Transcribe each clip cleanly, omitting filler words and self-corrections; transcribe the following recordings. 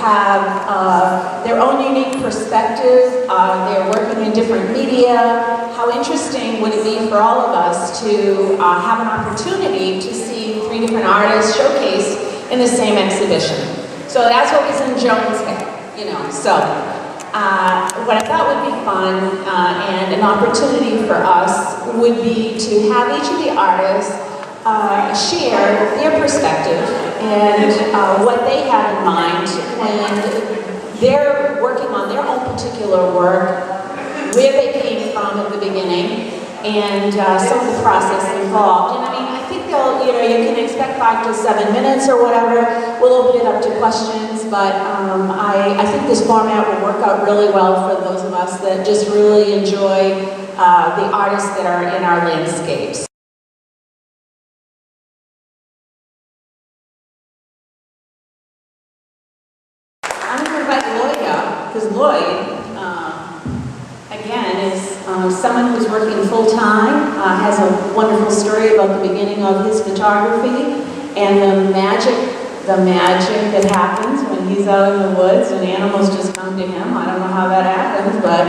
have their own unique perspective. They're working in different media. How interesting would it be for all of us to have an opportunity to see 3 different artists showcased in the same exhibition? So that's what was in Jones Head, you know. So what I thought would be fun and an opportunity for us would be to have each of the artists share their perspective and what they have in mind when they're working on their own particular work, where they came from at the beginning, and some of the process involved. And I mean, I think they'll, you know, you can expect 5 to 7 minutes or whatever. We'll open it up to questions, but I think this format will work out really well for those of us that just really enjoy the artists that are in our landscapes. I'm going to invite Lloyd up, because Lloyd, again, is someone who's working full-time, has a wonderful story about the beginning of his photography and the magic that happens when he's out in the woods and animals just come to him. I don't know how that happens, but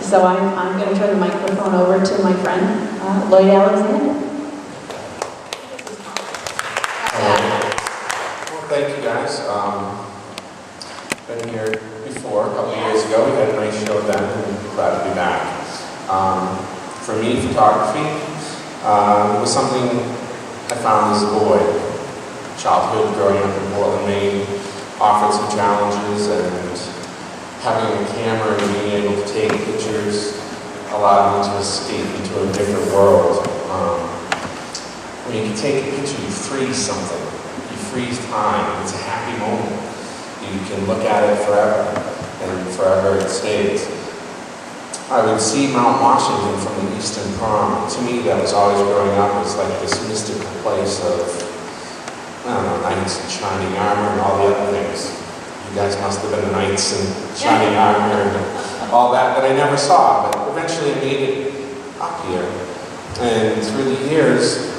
so I'm going to turn the microphone over to my friend, Lloyd Alexander. Thank you guys. Been here before, a couple of years ago. We had a nice show then, and I'm glad to be back. For me, photography was something I found as a boy. Childhood, growing up in Portland, Maine, offered some challenges, and having a camera and being able to take pictures allowed me to escape into a different world. When you can take a picture, you freeze something. Freeze time. It's a happy moment. You can look at it forever, and forever it stays. I would see Mount Washington from the Eastern Prom. To me, that was always growing up as like this mystical place of, I don't know, knights in shining armor and all the other things. You guys must have been the knights in shining armor and all that I never saw, but eventually I made it up here. And through the years,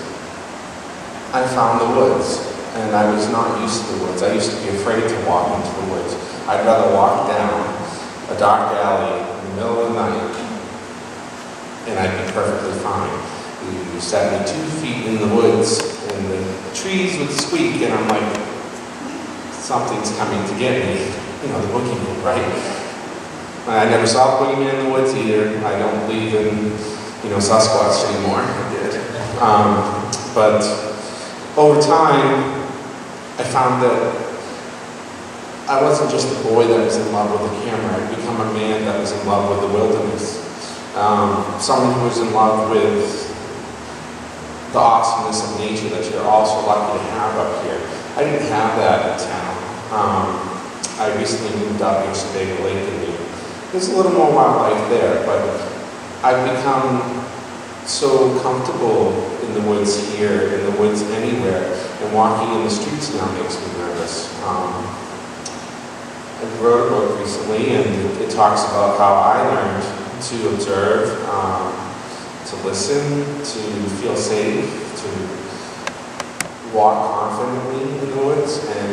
I found the woods. And I was not used to the woods. I used to be afraid to walk into the woods. I'd rather walk down a dark alley in the middle of the night, and I'd be perfectly fine. You set me 2 feet in the woods, and the trees would squeak, and I'm like, something's coming to get me. You know, the boogeyman, right? I never saw the boogeyman in the woods either. I don't believe in, you know, Sasquatch anymore. I did. But over time, I found that I wasn't just a boy that was in love with the camera. I'd become a man that was in love with the wilderness. Someone who was in love with the awesomeness of nature that you're also lucky to have up here. I didn't have that in town. I recently moved up near Sebago Lake in New York. There's a little more wildlife there, but I've become so comfortable in the woods here, in the woods anywhere, and walking in the streets now makes me nervous. I wrote a book recently, and it talks about how I learned to observe, to listen, to feel safe, to walk confidently in the woods, and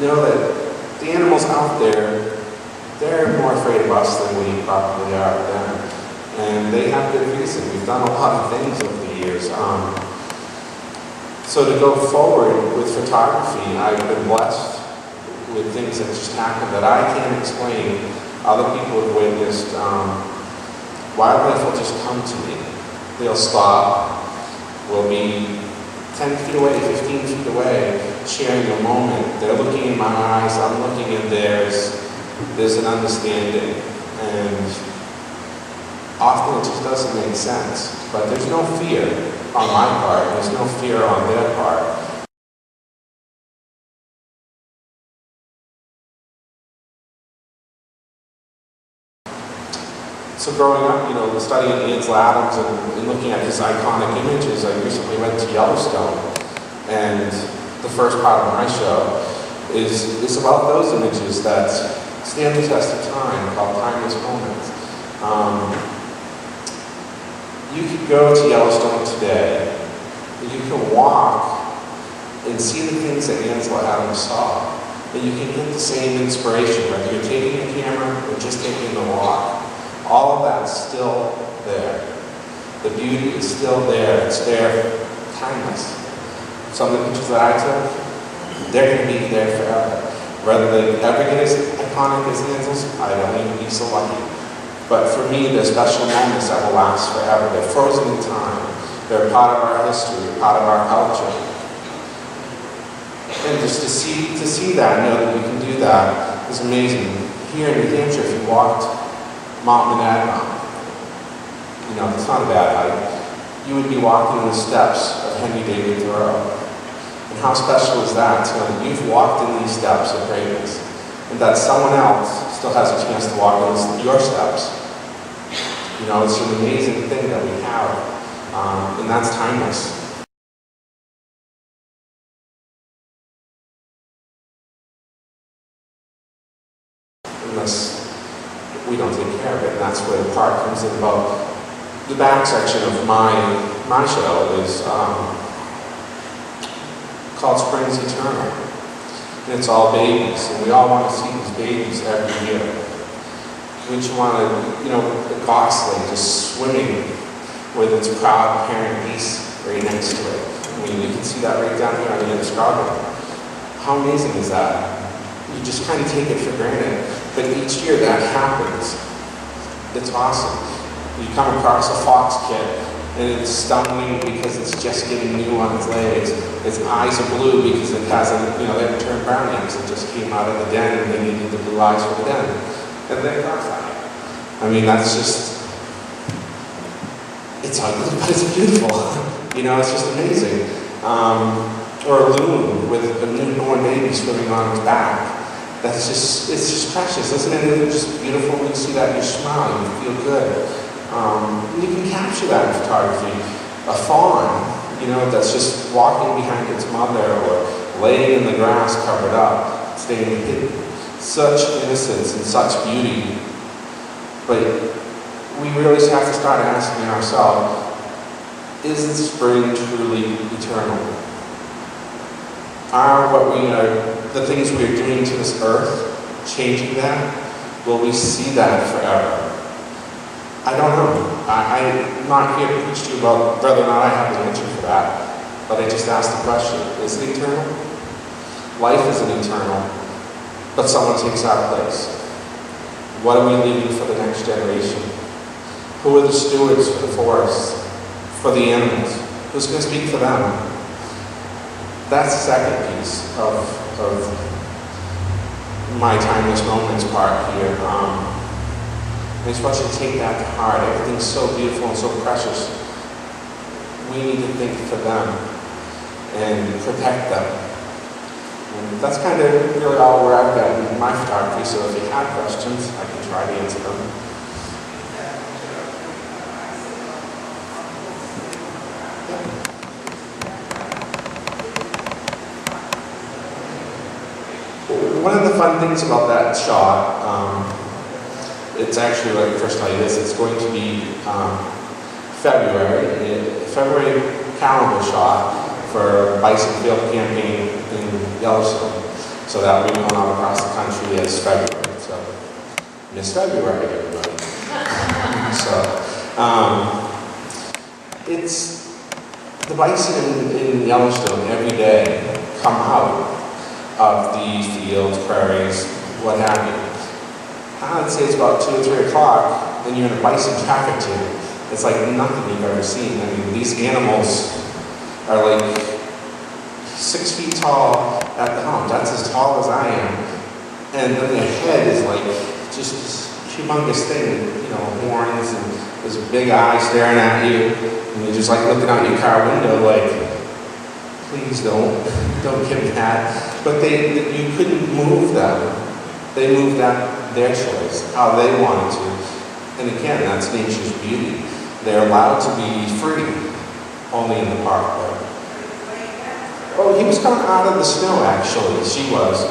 know that the animals out there, they're more afraid of us than we probably are of them. And they have good reason. We've done a lot of things over the years. So to go forward with photography, I've been blessed with things that just happen that I can't explain. Other people have witnessed. Wildlife will just come to me. They'll stop. We'll be 10 feet away, 15 feet away, sharing a moment. They're looking in my eyes, I'm looking in theirs. There's an understanding. And often it just doesn't make sense, but there's no fear on my part, there's no fear on their part. So growing up, you know, studying Ansel Adams and looking at his iconic images, I recently went to Yellowstone, and the first part of my show is about those images that stand the test of time, called Timeless Moments. You could go to Yellowstone today, and you can walk and see the things that Ansel Adams saw. But you can get the same inspiration, whether you're taking a camera or just taking a walk. All of that's still there. The beauty is still there. It's there, timeless. Some of the pictures that I took, they're going to be there forever. Whether they ever get as iconic as Hansel's, I don't even be so lucky. But for me, they're special moments that will last forever. They're frozen in time. They're a part of our history, a part of our culture. And just to see that, know that we can do that is amazing. Here in New Hampshire, if you walked Mount Monadnock, it's not a bad height, you would be walking the steps of Henry David Thoreau. And how special is that to know that you've walked in these steps of greatness, and that someone else still has a chance to walk in your steps. It's an amazing thing that we have, and that's timeless. Unless we don't take care of it, and that's where the part comes in about the back section of my show is called Springs Eternal. And it's all babies, and we all want to see these babies every year. We just want to, the gosling just swimming with its proud parent geese right next to it. I mean, you can see that right down here on the end of Scarborough. How amazing is that? You just kind of take it for granted. But each year that happens. It's awesome. You come across a fox kit, and it's stumbling because it's just getting new on its legs. Its eyes are blue because it hasn't, they haven't turned brown yet, because it just came out of the den and they needed the blue eyes for the den. And then cross-eyed. I mean, that's just, it's ugly, but it's beautiful. It's just amazing. Or a loon with a newborn baby swimming on its back. It's just precious, isn't it? It's just beautiful when you see that, you smile, you feel good. You can capture that in photography. A fawn, that's just walking behind its mother or laying in the grass covered up, staying hidden. Such innocence and such beauty. But we really just have to start asking ourselves, is the spring truly eternal? Are the things we are doing to this earth changing that? Will we see that forever? I don't know. I'm not here to preach to you about whether or not I have the answer for that, but I just asked the question, is it eternal? Life isn't eternal, but someone takes our place. What are we leaving for the next generation? Who are the stewards for the forests, for the animals? Who's going to speak for them? That's the second piece of my Timeless Moments part here. I just want you to take that to heart. Everything's so beautiful and so precious. We need to think for them and protect them. And that's kind of really all where I've got in my photography, so if you have questions, I can try to answer them. One of the fun things about that shot, it's actually, let me first tell you this, it's going to be February calendar shot for Bison Field campaign in Yellowstone. So that will be going on across the country as February. So, Miss February, everybody. It's the bison in Yellowstone every day come out of the fields, prairies, what have you. I'd say it's about 2 or 3 o'clock, and you're in a bison traffic jam. It's like nothing you've ever seen. I mean, these animals are like 6 feet tall at the hump. That's as tall as I am. And then their head is like just this humongous thing, horns and this big eye staring at you. And you're just like looking out your car window like, please don't give me that. But you couldn't move them. They moved their choice, how they wanted to. And again, that's nature's beauty. They're allowed to be free, only in the park though. Oh, he was coming out of the snow actually, she was.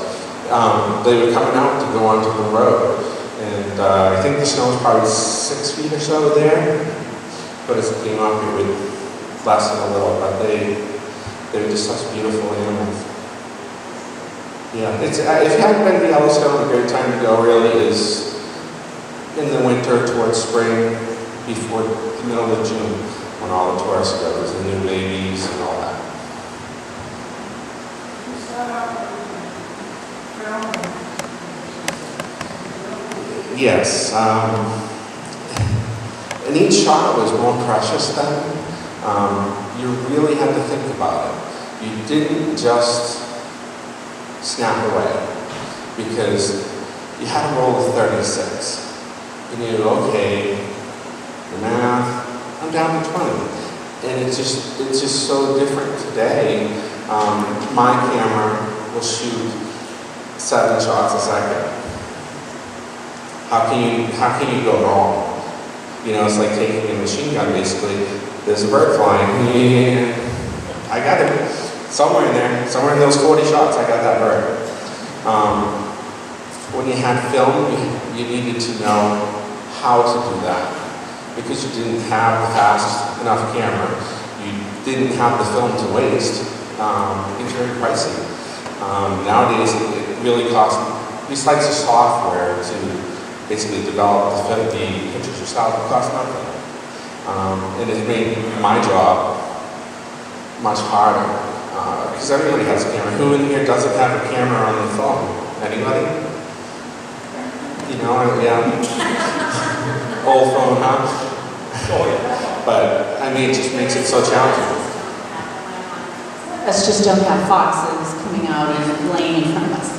They were coming out to go onto the road. And I think the snow was probably 6 feet or so there. But as it came up, it would lessen a little, but they were just such beautiful animals. Yeah, it's, if you haven't been to Yellowstone, a great time to go really is in the winter towards spring, before the middle of June, when all the tourists go. There's the new babies and all that. Yes, and each shot was more precious then. You really had to think about it. You didn't just snap away, because you had to roll with 36. You knew, okay, the math, I'm down to 20. And it's just so different today. My camera will shoot 7 shots a second. How can you go wrong? You know, it's like taking a machine gun basically. There's a bird flying. I got it. Somewhere in there, somewhere in those 40 shots, I got that bird. When you had film, you needed to know how to do that, because you didn't have the fast enough camera. You didn't have the film to waste. It's very pricey. Nowadays, it really costs these types of software to basically develop the pictures yourself. It costs nothing. And it's made my job much harder, because everybody has a camera. Who in here doesn't have a camera on their phone? Anybody? You know, yeah. Old phone, huh? Oh, yeah. But, I mean, it just makes it so challenging. Us just don't have foxes coming out and laying in front of us.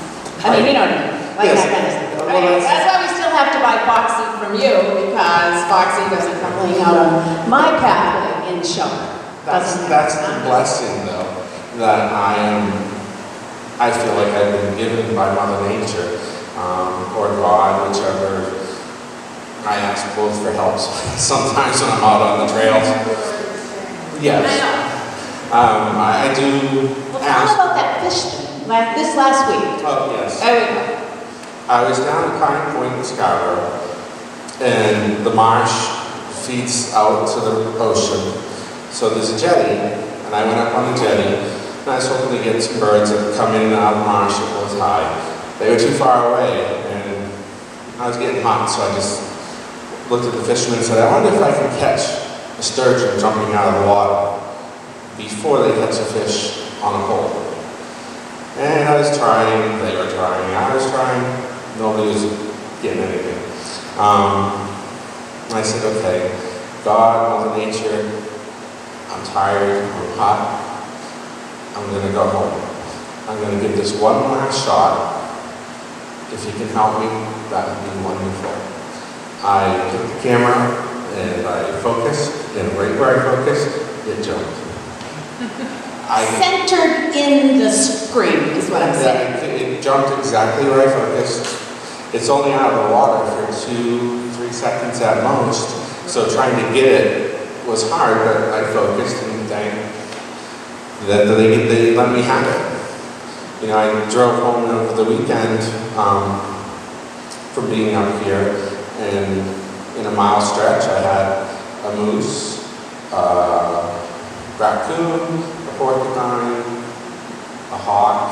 I mean, you know what I mean? Like Yes. that kind of stuff. Well, Right? That's why we still have to buy Foxy from you, because Foxy doesn't come laying out on my path in the shelter. That's the blessing, though, that I feel like I've been given by Mother Nature, or God, whichever. I ask both for help sometimes when I'm out on the trails. Yes. I do Well, ask. tell about that fish thing, like this last week. Oh, yes. There we go. I was down at Pine Point in Scarborough, and the marsh feeds out to the ocean. So there's a jetty, and I went up on the jetty, and I was hoping to get some birds that would come in and out of the marsh. It was high. They were too far away, and I was getting hot, so I just looked at the fishermen and said, I wonder if I can catch a sturgeon jumping out of the water before they catch a fish on a pole. And I was trying, they were trying, I was trying, nobody was getting anything. I said, okay, God, Mother Nature, I'm tired, I'm hot, I'm gonna go home. I'm gonna give this one last shot. If you can help me, that would be wonderful. I took the camera and I focused, and right where I focused, it jumped. Centered in the screen is what I'm saying. It jumped exactly where I focused. It's only out of the water for 2-3 seconds at most, so trying to get it was hard, but I focused and they let me have it. You know, I drove home over the weekend from being up here, and in a mile stretch I had a moose, raccoon, a porcupine, a hawk,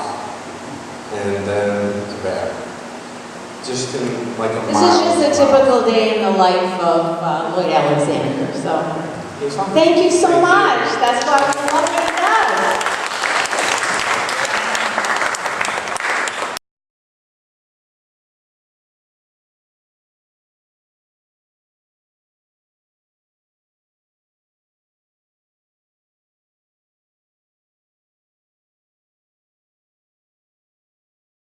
and then a bear. Just in like a mile. This is just a typical day in the life of Lloyd Alexander. So, It was fun. thank you so much. That's what I love.